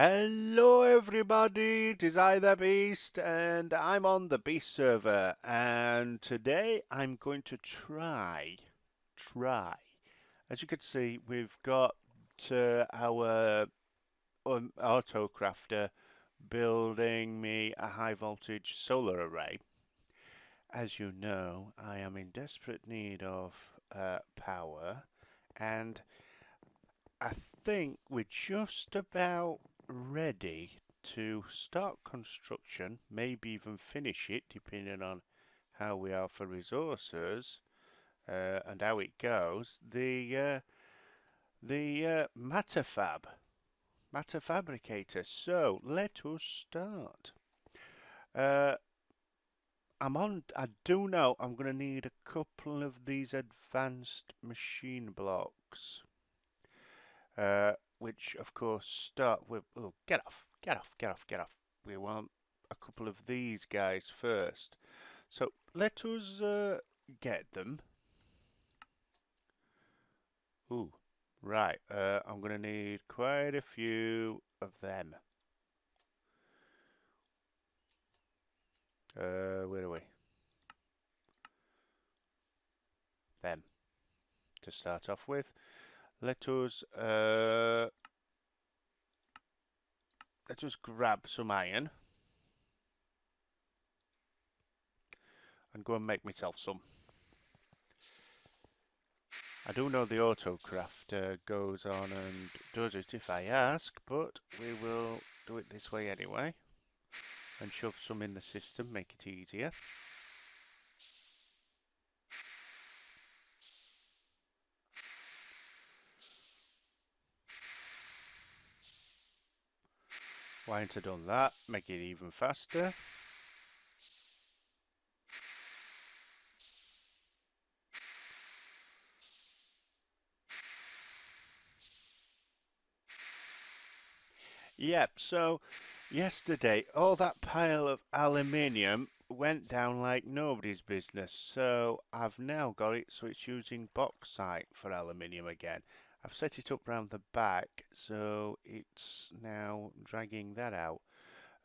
Hello everybody, it is I the Beast and I'm on the Beast server, and today I'm going to try. As you can see, we've got our auto crafter building me a high voltage solar array. As you know, I am in desperate need of power, and I think we're just about ready to start construction, maybe even finish it, depending on how we are for resources and how it goes. The Matter Fab, Matter Fabricator. So let us start. Uh, I do know I'm going to need a couple of these advanced machine blocks. Which of course start with, oh, get off, get off, get off, get off. We want a couple of these guys first. So let us get them. Ooh, right, I'm going to need quite a few of them. Where are we? Them, to start off with. Let us grab some iron and go and make myself some. I do know the autocraft goes on and does it if I ask, but we will do it this way anyway and shove some in the system, make it easier. Why hadn't I done that? Make it even faster. Yep, so yesterday all that pile of aluminium went down like nobody's business, so I've now got it so it's using bauxite for aluminium again. I've set it up round the back so it's now dragging that out.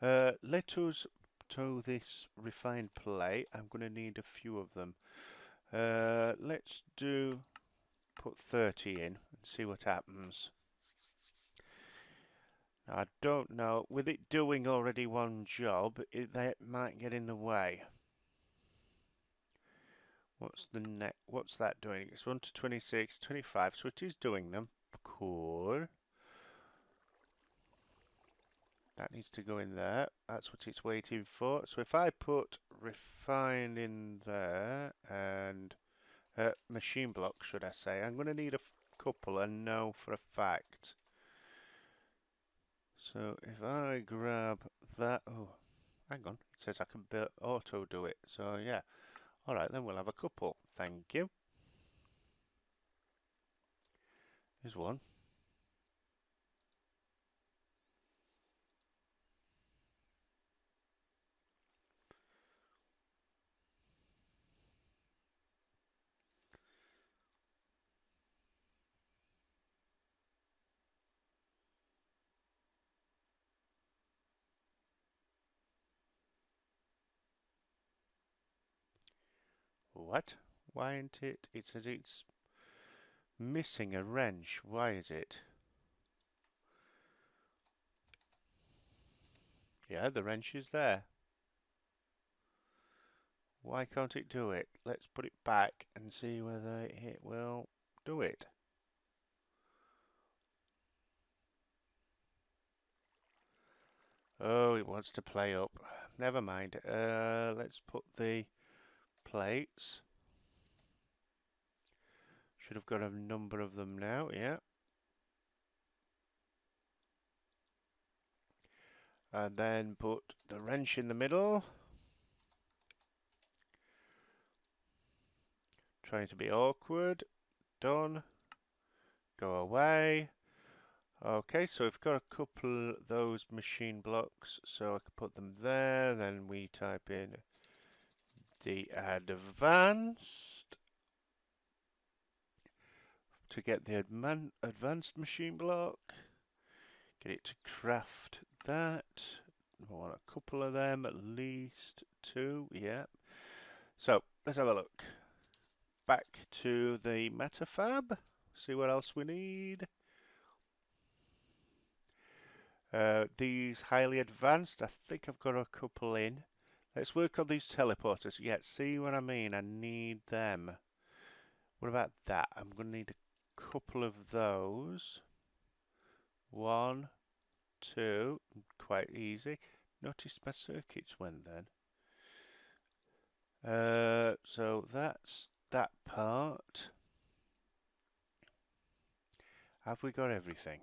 Let us tow this refined plate. I'm going to need a few of them. Let's put 30 in and see what happens. I don't know, with it doing already one job, that might get in the way. What's that doing? It's 1 to 26, 25, so it is doing them. Cool. That needs to go in there. That's what it's waiting for. So if I put refined in there and machine block, should I say, I'm going to need a couple and know for a fact. So if I grab that, oh, hang on, it says I can auto do it. So yeah, all right, then we'll have a couple. Thank you. Here's one. What? Why isn't it? It says it's missing a wrench. Why is it? Yeah, the wrench is there. Why can't it do it? Let's put it back and see whether it will do it. Oh, it wants to play up. Never mind. Let's put the plates. Should have got a number of them now, yeah. And then put the wrench in the middle. Trying to be awkward. Done. Go away. Okay, so we've got a couple of those machine blocks, so I can put them there. Then we type in the advanced to get the advanced machine block. Get it to craft that. I want a couple of them, at least 2, yeah. So, let's have a look. Back to the Matter Fab, see what else we need. These highly advanced, I think I've got a couple in. Let's work on these teleporters. Yeah, see what I mean? I need them. What about that? I'm going to need a couple of those. 1, 2, quite easy. Notice my circuits went then. So that's that part. Have we got everything?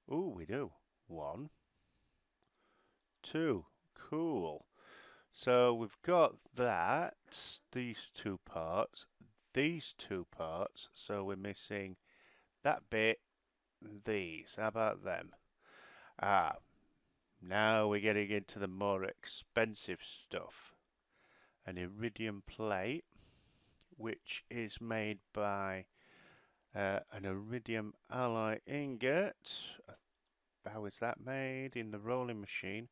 Oh, we do. 1, 2. Cool. So we've got that, these 2 parts, these 2 parts. So we're missing that bit, these. How about them? Ah, now we're getting into the more expensive stuff. An iridium plate, which is made by an iridium alloy ingot. How is that made? In the rolling machine.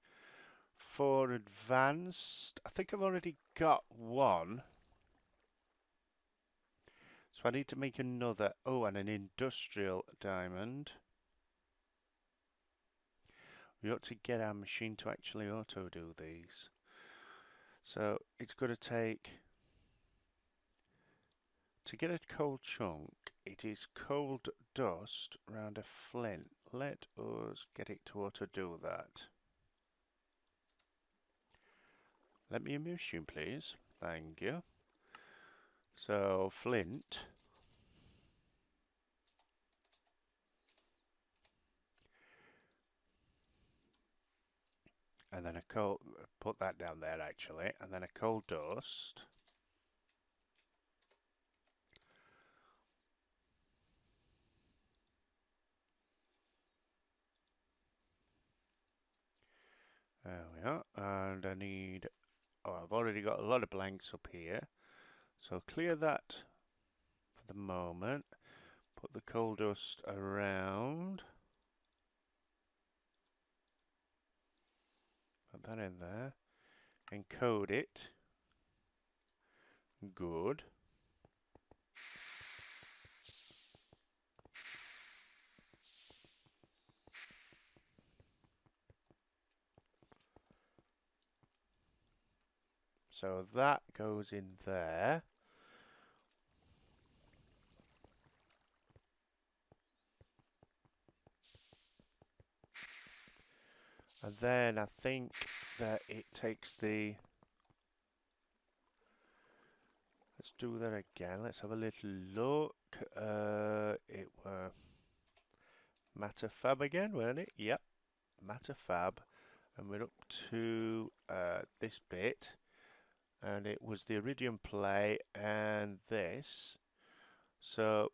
For advanced, I think I've already got one. So I need to make another. Oh, and an industrial diamond. We ought to get our machine to actually auto do these. So it's going to take, to get a cold chunk, it is cold dust round a flint. Let us get it to auto do that. Let me in my machine, please. Thank you. So flint. And then a coal, put that down there actually, and then a coal dust. There we are, and I need, oh, I've already got a lot of blanks up here, so clear that for the moment, put the coal dust around, put that in there, encode it, good. So that goes in there. And then I think that it takes the, let's do that again, let's have a little look. It were Matter Fab again, weren't it? Yep, Matter Fab. And we're up to this bit. And it was the iridium plate and this. So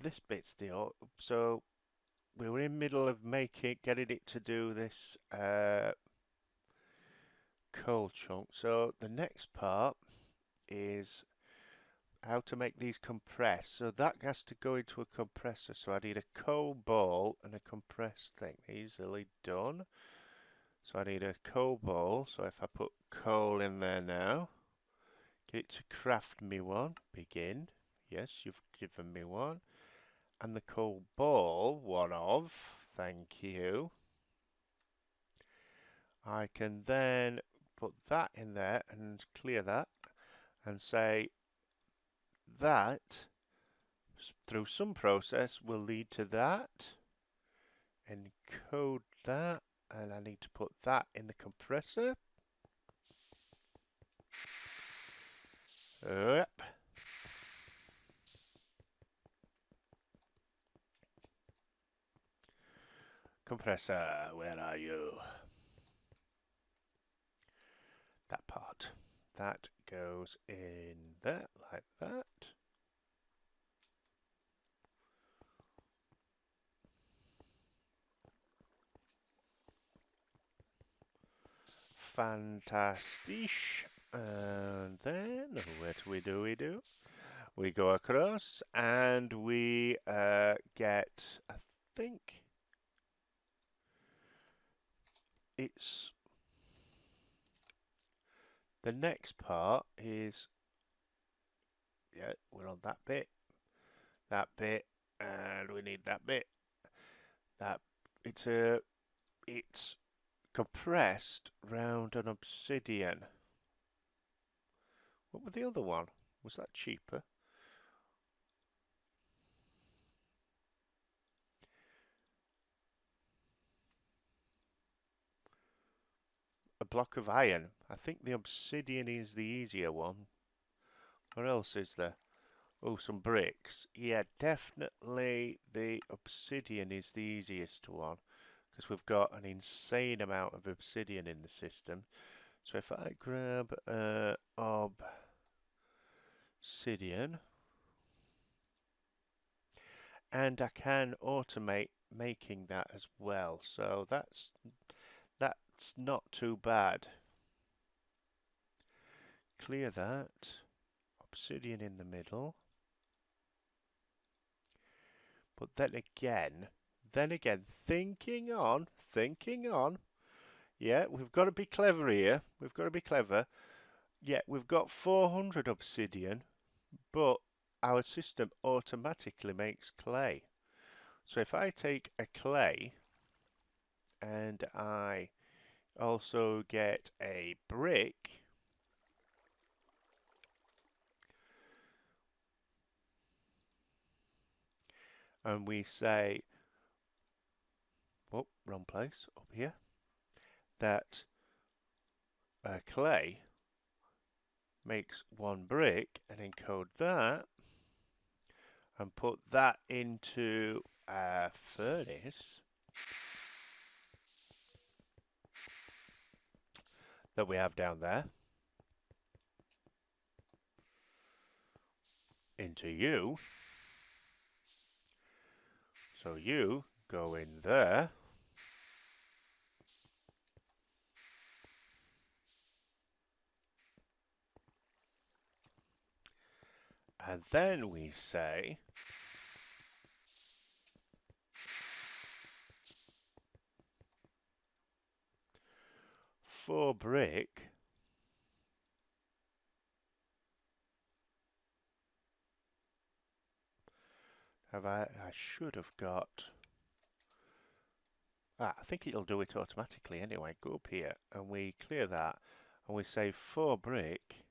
this bit's the, so we were in middle of getting it to do this coal chunk. So the next part is how to make these compress. So that has to go into a compressor. So I need a coal ball and a compressed thing. Easily done. So I need a coal ball. So if I put coal in there now, get it to craft me one. Begin. Yes, you've given me one. And the coal ball, one of. Thank you. I can then put that in there and clear that and say that through some process will lead to that. Encode that, and I need to put that in the compressor. Yep. Compressor, where are you? That part. That goes in there, like that. Fantastic. And then, what do? We go across and we get, I think, it's the next part is, yeah, we're on that bit, and we need that bit. That it's compressed round an obsidian. What was the other one? Was that cheaper? A block of iron. I think the obsidian is the easier one. What else is there? Oh, some bricks. Yeah, definitely the obsidian is the easiest one because we've got an insane amount of obsidian in the system. So if I grab obsidian, and I can automate making that as well, so that's not too bad. Clear that. Obsidian in the middle. But then again, thinking on. Yeah, we've got to be clever here. We've got to be clever. Yeah, we've got 400 obsidian, but our system automatically makes clay. So if I take a clay and I also get a brick, and we say, oh, wrong place, up here, that clay makes one brick, and encode that, and put that into a furnace that we have down there, into you. So you go in there, and then we say for brick, I should have got, I think it'll do it automatically anyway. Go up here and we clear that, and we say for brick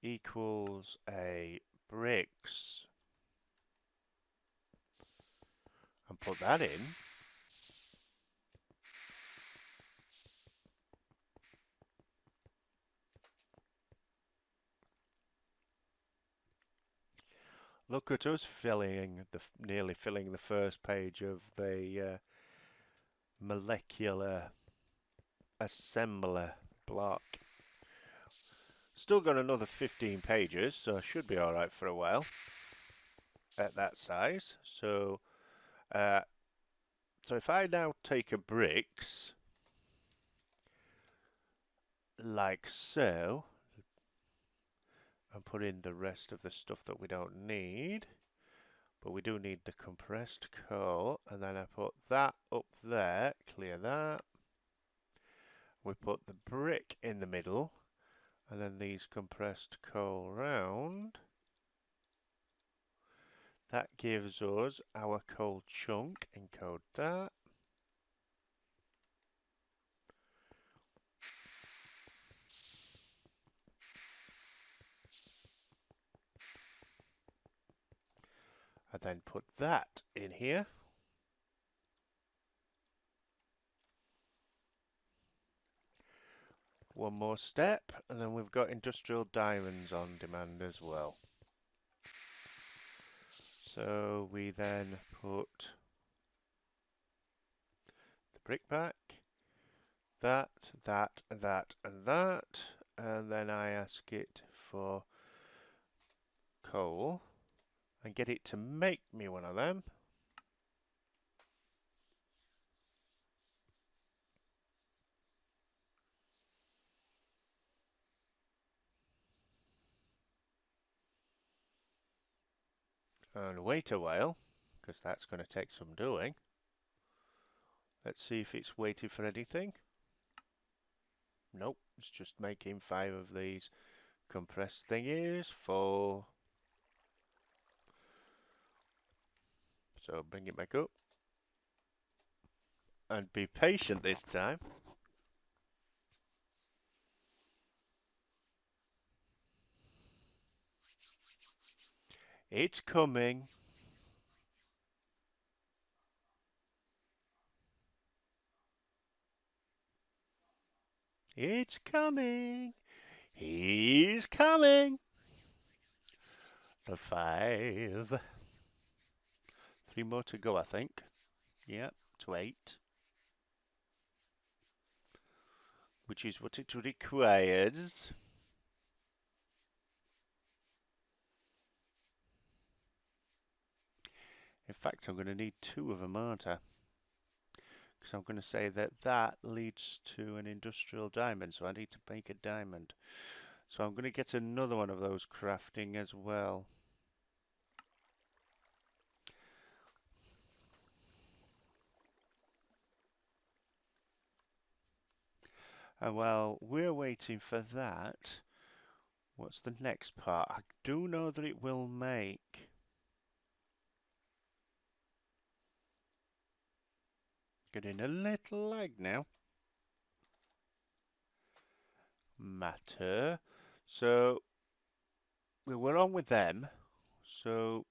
equals a bricks, and put that in. Look at us nearly filling the first page of the molecular assembler block. Still got another 15 pages, so I should be alright for a while at that size. So if I now take a bricks, like so, and put in the rest of the stuff that we don't need, but we do need the compressed coal, and then I put that up there, clear that. We put the brick in the middle, and then these compressed coal round. That gives us our coal chunk, encode that. And then put that in here. One more step, and then we've got industrial diamonds on demand as well. So we then put the brick back, that, and that, and then I ask it for coal, and get it to make me one of them. And wait a while, because that's going to take some doing. Let's see if it's waiting for anything. Nope, it's just making 5 of these compressed thingies for... So bring it back up. And be patient this time. It's coming. It's coming. He's coming. The 5. 3 more to go, I think. Yep, to 8. Which is what it requires. In fact, I'm going to need 2 of them, aren't I? Because I'm going to say that that leads to an industrial diamond, so I need to make a diamond. So I'm going to get another one of those crafting as well. And while we're waiting for that, what's the next part? I do know that it will make... Getting a little lag now. Matter. So, we were on with them. So,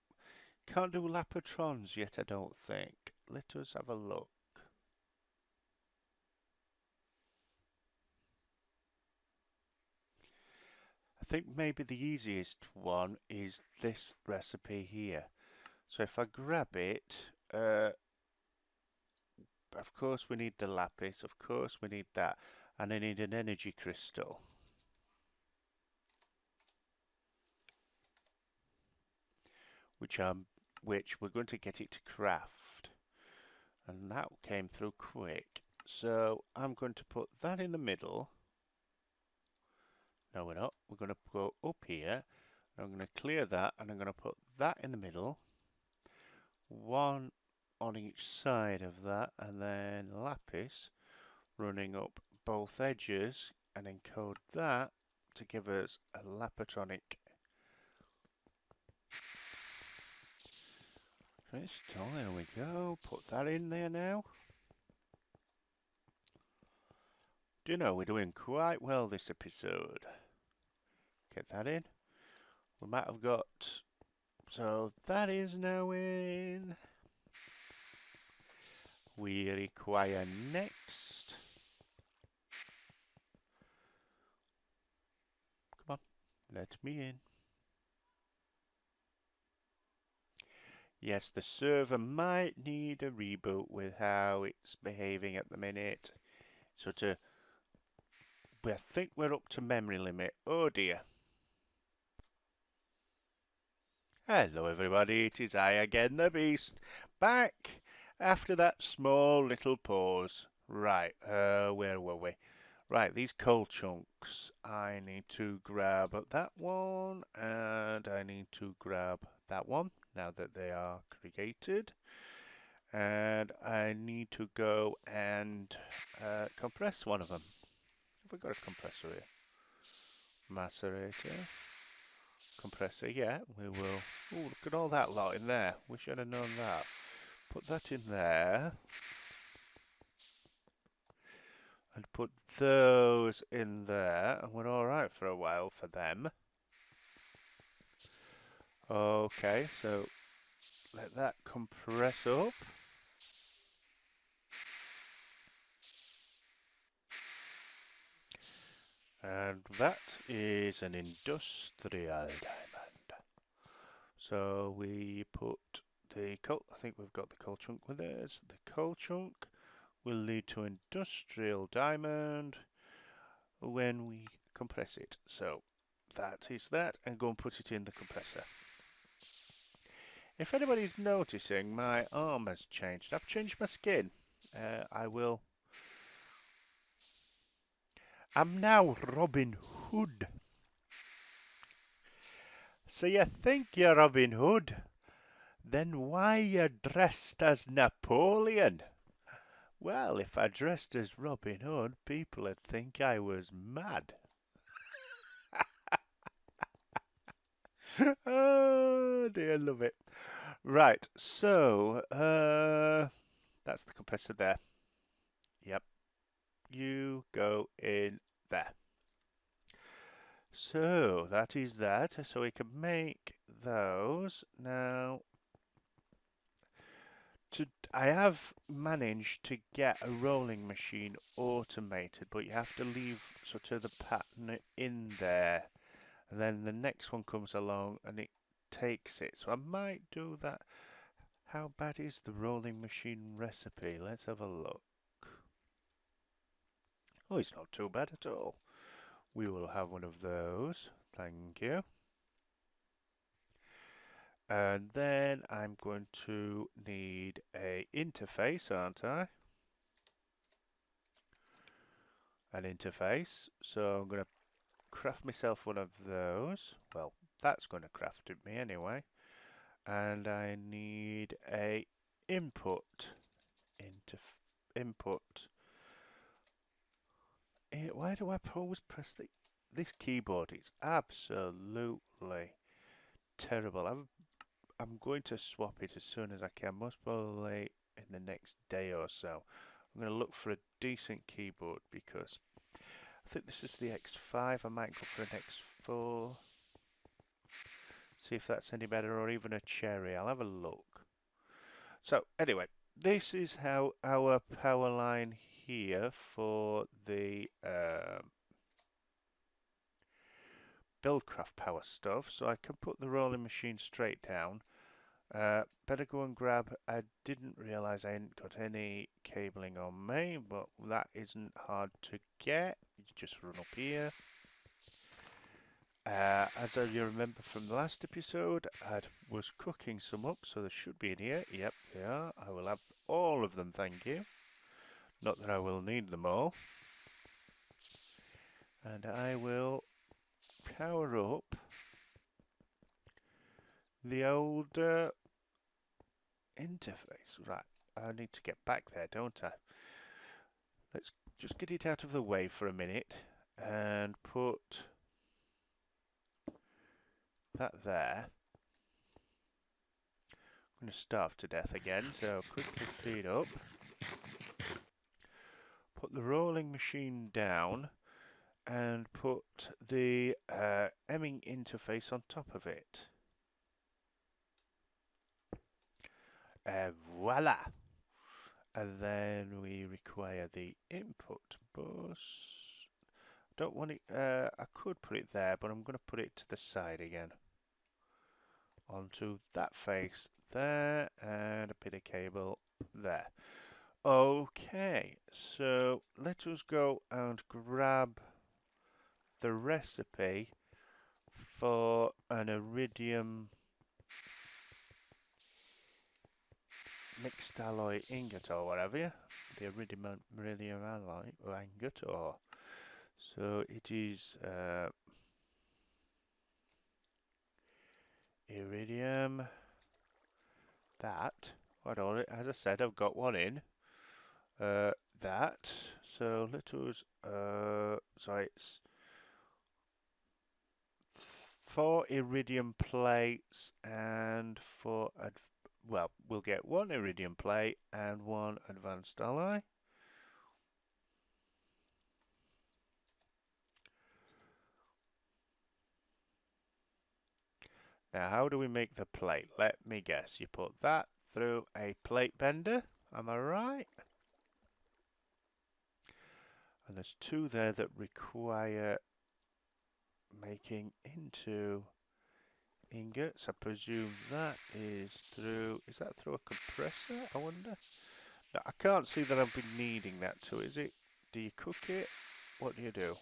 can't do Lapatrons yet, I don't think. Let us have a look. I think maybe the easiest one is this recipe here. So if I grab it, of course we need the lapis, of course we need that, and I need an energy crystal. Which we're going to get it to craft. And that came through quick. So I'm going to put that in the middle. No, we're not. We're going to go up here. I'm going to clear that, and I'm going to put that in the middle. 1 on each side of that, and then lapis running up both edges, and encode that to give us a lapatronic crystal. There we go. Put that in there now. Do you know, we're doing quite well this episode. Get that in. We might have got... So that is now in. We require next. Come on, let me in. Yes, the server might need a reboot with how it's behaving at the minute. So I think we're up to memory limit. Oh dear. Hello everybody, it is I again, the Beast, back after that small little pause. Right, where were we? Right, these coal chunks. I need to grab that one, and I need to grab that one, now that they are created. And I need to go and compress one of them. Have we got a compressor here? Macerator. Compressor, yeah, we will. Oh, look at all that lot in there. We should have known that. Put that in there. And put those in there. And we're alright for a while for them. Okay, so let that compress up. And that is an industrial diamond. So we put the coal, I think we've got the coal chunk with us. The coal chunk will lead to industrial diamond when we compress it. So that is that, and go and put it in the compressor. If anybody's noticing, my arm has changed. I've changed my skin. I'm now Robin Hood. So you think you're Robin Hood? Then why you dressed as Napoleon? Well, if I dressed as Robin Hood, people would think I was mad. Oh dear, love it. Right, so that's the compressor there. Yep, you go in there. So that is that. So we can make those now. I have managed to get a rolling machine automated, but you have to leave sort of the pattern in there, and then the next one comes along and it takes it. So I might do that. How bad is the rolling machine recipe? Let's have a look. Oh, it's not too bad at all. We will have one of those. Thank you. And then I'm going to need a interface, aren't I? An interface. So I'm going to craft myself one of those. Well, that's going to craft it me anyway. And I need a input. Input. Why do I always press this keyboard? It's absolutely terrible. I'm going to swap it as soon as I can, most probably in the next day or so. I'm going to look for a decent keyboard because I think this is the X5. I might go for an X4. See if that's any better, or even a Cherry. I'll have a look. So anyway, this is how our power line here for the Buildcraft power stuff. So I can put the rolling machine straight down. Better go and grab. I didn't realise I hadn't got any cabling on me, but that isn't hard to get. You just run up here. As you remember from the last episode, I was cooking some up, so they should be in here. Yep, they are. I will have all of them, thank you. Not that I will need them all. And I will power up the old interface. Right, I need to get back there, don't I? Let's just get it out of the way for a minute and put that there. I'm going to starve to death again, so quickly feed up. Put the rolling machine down and put the emming interface on top of it. Voila! And then we require the input bus. Don't want it, I could put it there, but I'm going to put it to the side again. Onto that face there, and a bit of cable there. Okay, so let us go and grab the recipe for an iridium mixed alloy ingot or whatever, the iridium alloy or ingot, or so it is iridium that. Hold on, as I said, I've got one in that. So let us so it's 4 iridium plates and 4 well, we'll get 1 iridium plate and 1 advanced alloy. Now, how do we make the plate? Let me guess. You put that through a plate bender. Am I right? And there's 2 there that require making into ingots. I presume that is through. Is that through a compressor? I wonder. No, I can't see that I've been needing that to. Is it? Do you cook it? What do you do?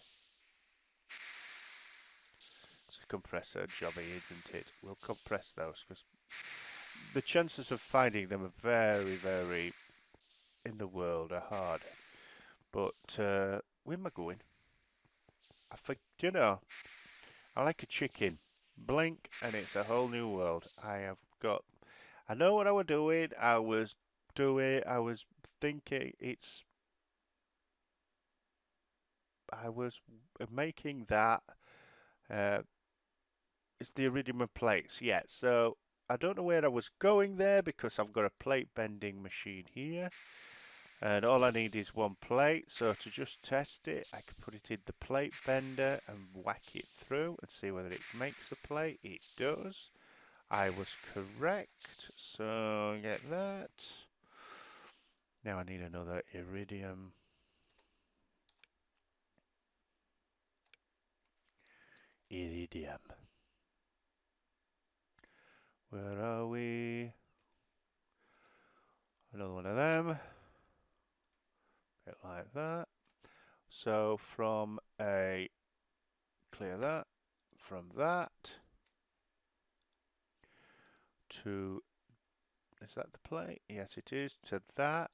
It's a compressor jobby, isn't it? We'll compress those because the chances of finding them are very, very in the world are hard. But where am I going? I think, you know, I like a chicken. Blink and it's a whole new world. I know what I was doing. I was thinking I was making that. Uh, it's the iridium plates, yeah. So I don't know where I was going there because I've got a plate bending machine here. And all I need is one plate, so to just test it, I can put it in the plate bender and whack it through and see whether it makes a plate. It does. I was correct, so get that. Now I need another iridium. Iridium. Where are we? Another one of them. Bit like that. So from a clear that, from that to, is that the plate? Yes it is, to that,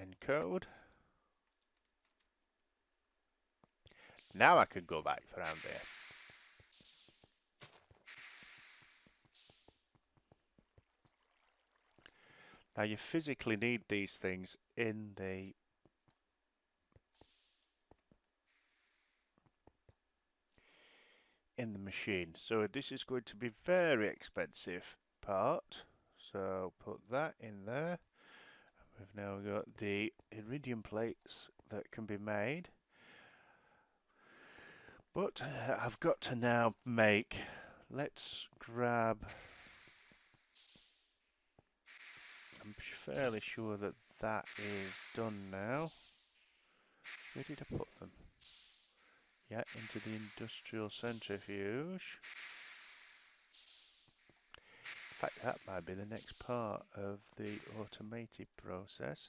encode. Now I can go back around there. Now you physically need these things in the machine. So this is going to be very expensive part. So put that in there. We've now got the iridium plates that can be made. But I've got to now make, let's grab, I'm fairly sure that that is done now. Where did I put them? Yeah, into the industrial centrifuge. In fact, that might be the next part of the automated process.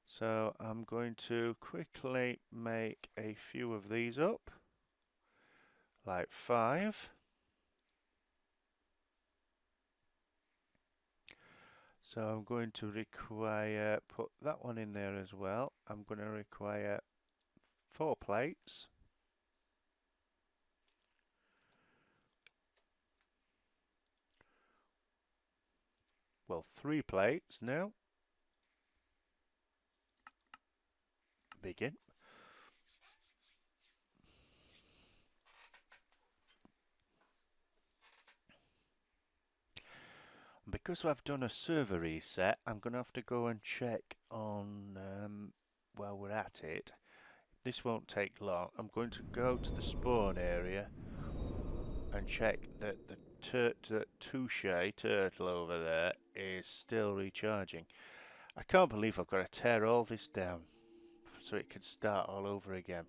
So I'm going to quickly make a few of these up, like 5. So I'm going to require, put that one in there as well. I'm going to require 4 plates. Well, 3 plates now. Begin. Because I've done a server reset, I'm going to have to go and check on, while we're at it. This won't take long. I'm going to go to the spawn area and check that the Touche turtle over there is still recharging. I can't believe I've got to tear all this down so it can start all over again.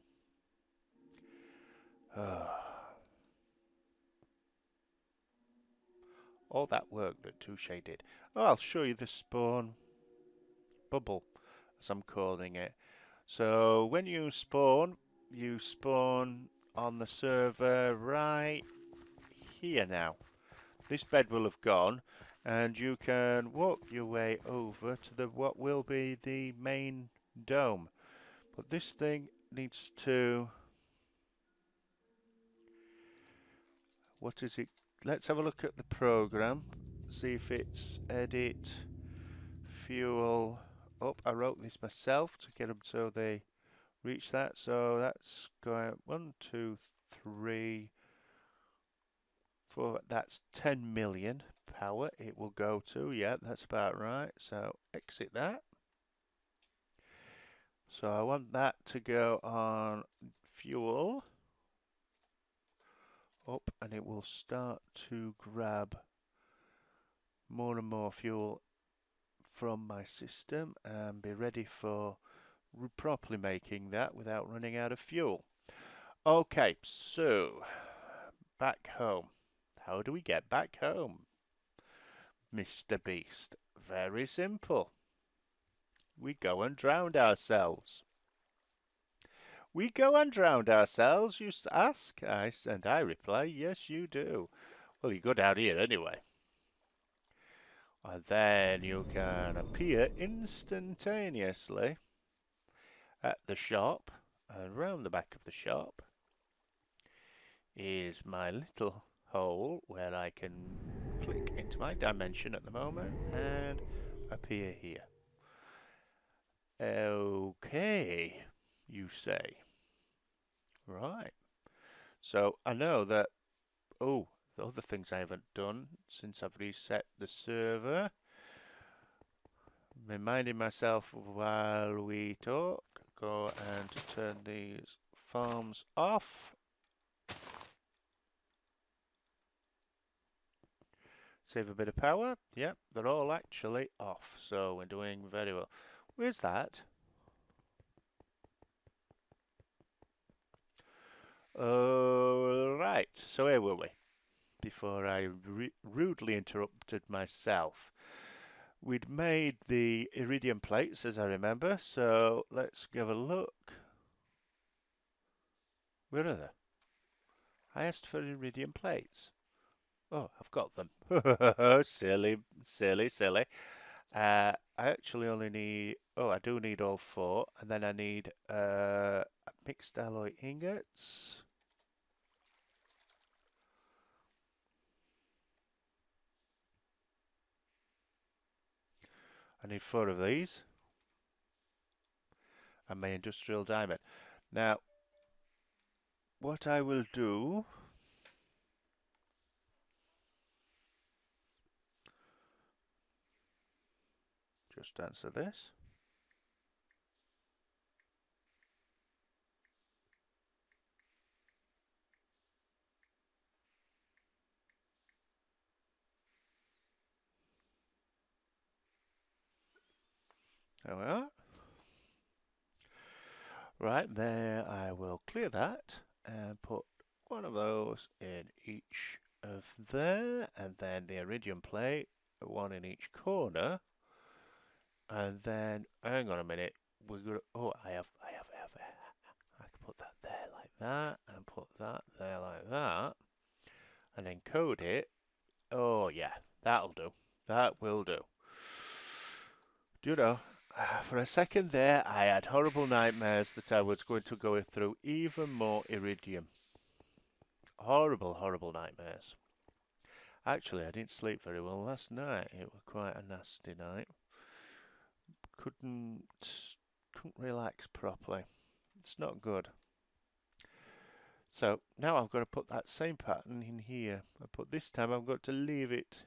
All that work that Touche did. Oh, I'll show you the spawn bubble, as I'm calling it. So when you spawn on the server right here now. This bed will have gone, and you can walk your way over to the what will be the main dome. But this thing needs to, what is it? Let's have a look at the program, see if it's edit fuel up. I wrote this myself to get them so they reach that. So that's going 1, 2, 3, 4. That's 10 million power it will go to. Yeah, that's about right. So exit that. So I want that to go on fuel up, and it will start to grab more and more fuel from my system and be ready for properly making that without running out of fuel. Okay, so back home. How do we get back home, Mr. Beast? Very simple. We go and drown ourselves. We go and drown ourselves, you ask? And I reply, yes, you do. Well, you go down here anyway. And then you can appear instantaneously at the shop. And round the back of the shop is my little hole where I can click into my dimension at the moment and appear here. Okay, you say. Right. So I know that, oh, the other things I haven't done since I've reset the server. Reminding myself while we talk, go and turn these farms off. Save a bit of power. Yep, they're all actually off, so we're doing very well. Where's that? Right, so where were we? Before I rudely interrupted myself. We'd made the iridium plates, as I remember, so let's give a look. Where are they? I asked for iridium plates. Oh, I've got them. Silly, silly, silly. I actually only need, oh, I do need all four, and then I need mixed alloy ingots. I need four of these, and my industrial diamond. Now, what I will do, just answer this. There we are. Right, there I will clear that and put one of those in each of there, and then the iridium plate, one in each corner. And then, hang on a minute, we're gonna, oh, I have, I can put that there like that, and put that there like that, and then code it. Oh yeah, that'll do. That will do. Do you know, for a second there, I had horrible nightmares that I was going to go through even more iridium. Horrible, horrible nightmares. Actually, I didn't sleep very well last night. It was quite a nasty night. Couldn't relax properly. It's not good. So now I've got to put that same pattern in here. But this time I've got to leave it.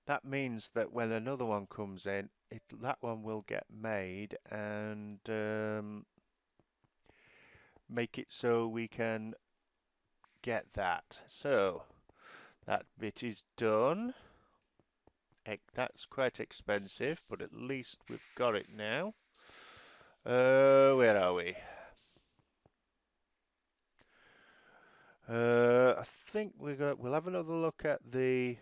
That means that when another one comes in, that one will get made and make it so we can get that. So that bit is done. That's quite expensive, but at least we've got it now. Where are we? I think we'll have another look at the.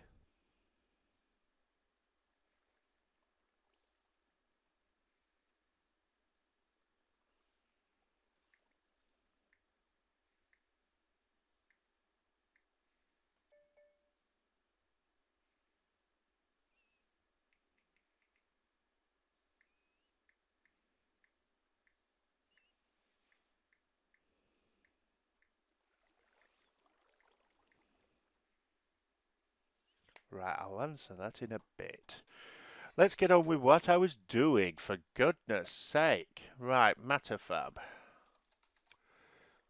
Right, I'll answer that in a bit. Let's get on with what I was doing, for goodness sake. Right, Matter Fab.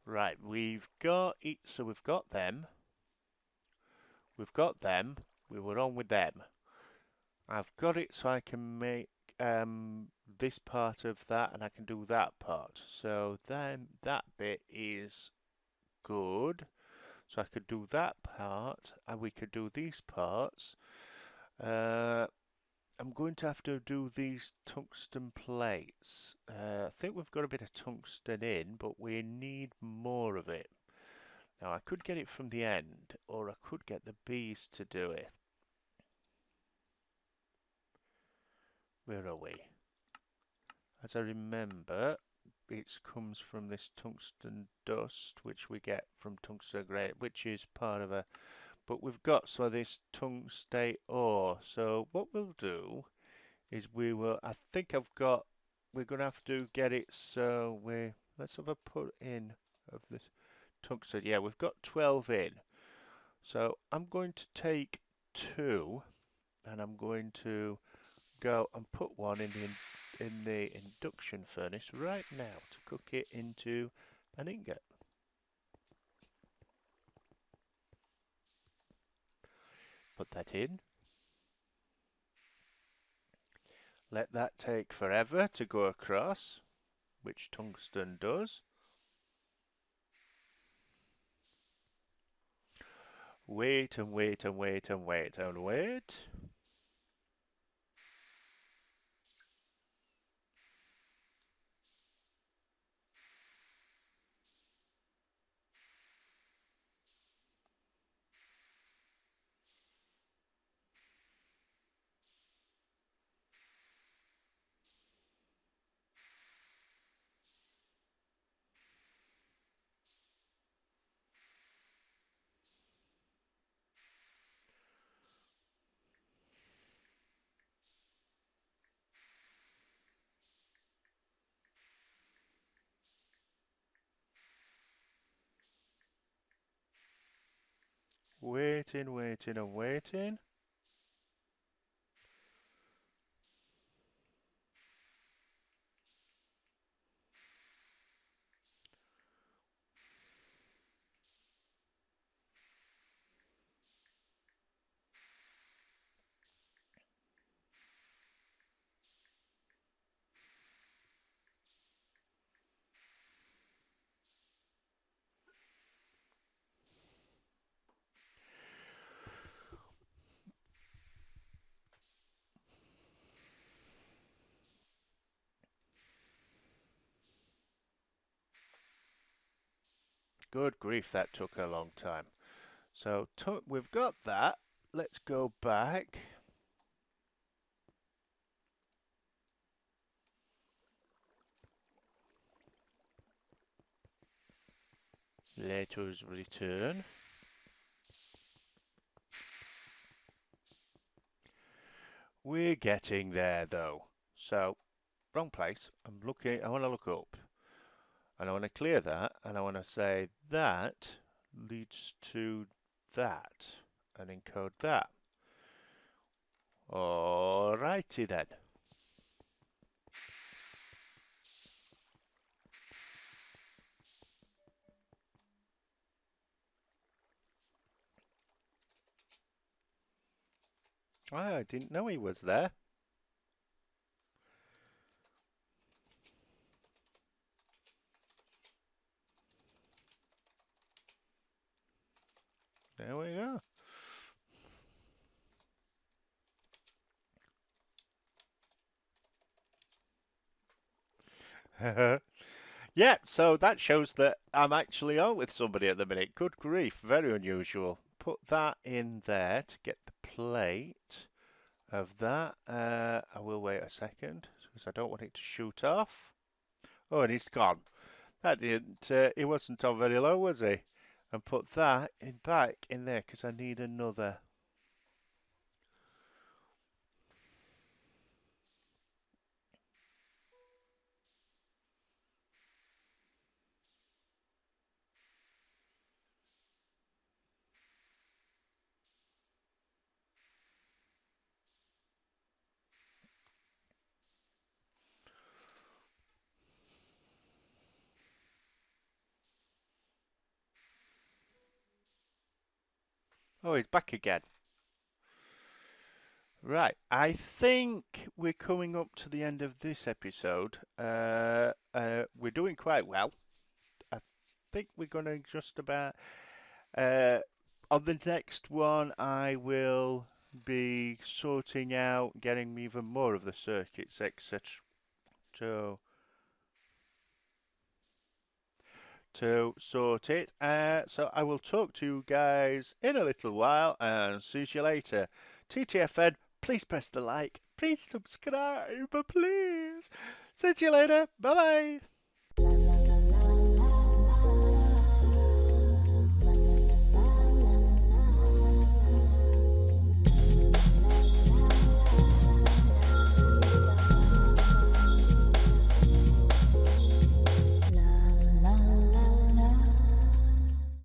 Right, we've got it, so we've got them. We've got them. We were on with them. I've got it so I can make this part of that, and I can do that part. So then that bit is good. So I could do that part, and we could do these parts. I'm going to have to do these tungsten plates. I think we've got a bit of tungsten in, but we need more of it. Now I could get it from the end, or I could get the bees to do it. Where are we? As I remember, it comes from this tungsten dust, which we get from tungsten grade, which is part of a. But we've got this tungstate ore. So what we'll do is we will. I think I've got. We're gonna have to get it so we. Let's have a put in of this tungsten. Yeah, we've got 12 in. So I'm going to take 2 and I'm going to go and put one in the induction furnace right now to cook it into an ingot. Put that in. Let that take forever to go across, which tungsten does. Wait and wait and wait and wait and wait. Waiting, waiting and waiting. Good grief, that took a long time. So we've got that. Let's go back. Let us return. We're getting there though. So, wrong place. I'm looking, I want to look up. And I want to clear that. And I want to say that leads to that. And encode that. Alrighty then. I didn't know he was there. There we go. Yeah, so that shows that I'm actually on with somebody at the minute. Good grief, very unusual. Put that in there to get the plate of that. I will wait a second because I don't want it to shoot off. Oh, and he's gone. That didn't. He wasn't on very low, was he? And put that in back in there because I need another. Oh, he's back again. Right, I think we're coming up to the end of this episode. We're doing quite well. I think we're going to just about. On the next one, I will be sorting out getting even more of the circuits, etc. To sort it. So I will talk to you guys in a little while and see you later. TTFN, please press the like, please subscribe, please. See you later. Bye bye.